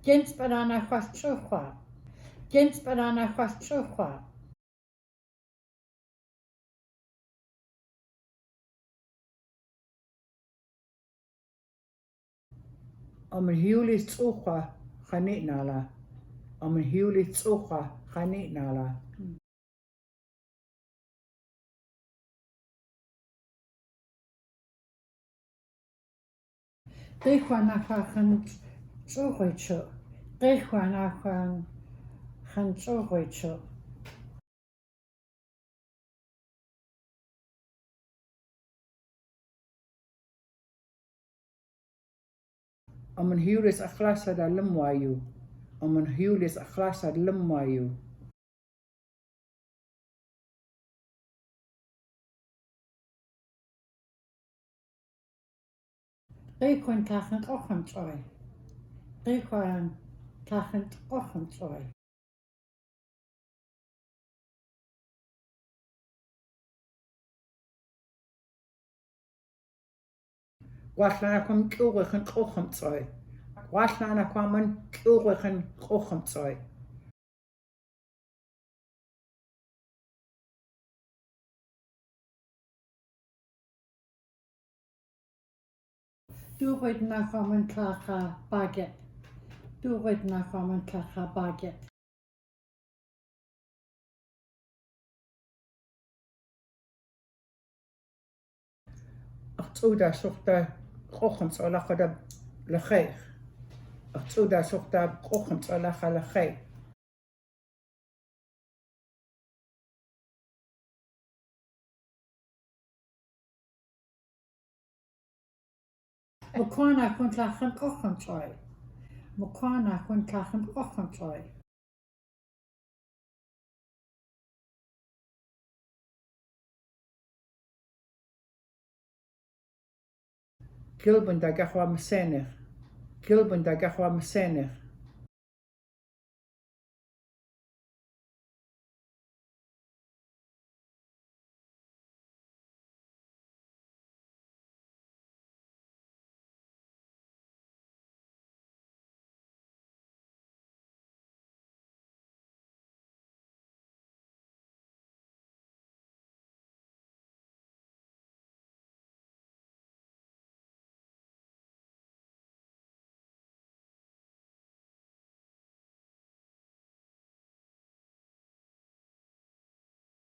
Gens banana xwastsuwa. Gens banana xwastsuwa. Om een hayulis tsuxwa ganit nala. Om een hayulis tsuxwa ganit nala. xwamtsoyi. xwamtsoyi. Om een hayulis axałasa da lamwayu. Om een hayulis axałasa da lamwayu. Rekwan tachent xwamtsoyi. Rekwan tachent xwamtsoyi. Waslana kwam kuxwamtsoyi kuxwamtsoyi. Waslana kwaman kuxwamtsoyi kuxwamtsoyi. Duwyd naxwaman tłaxa baget. Duwyd naxwaman tłaxa baget. Axtsuda suxda kuxwamtsoyi laxa laxe. Axtsuda suxda kuxwamtsoyi laxe. Makwana kun tachent xwamtsoyi. Makwana kun tachent xwamtsoyi. Galban daga xwamsenich. Galban daga xwamsenich.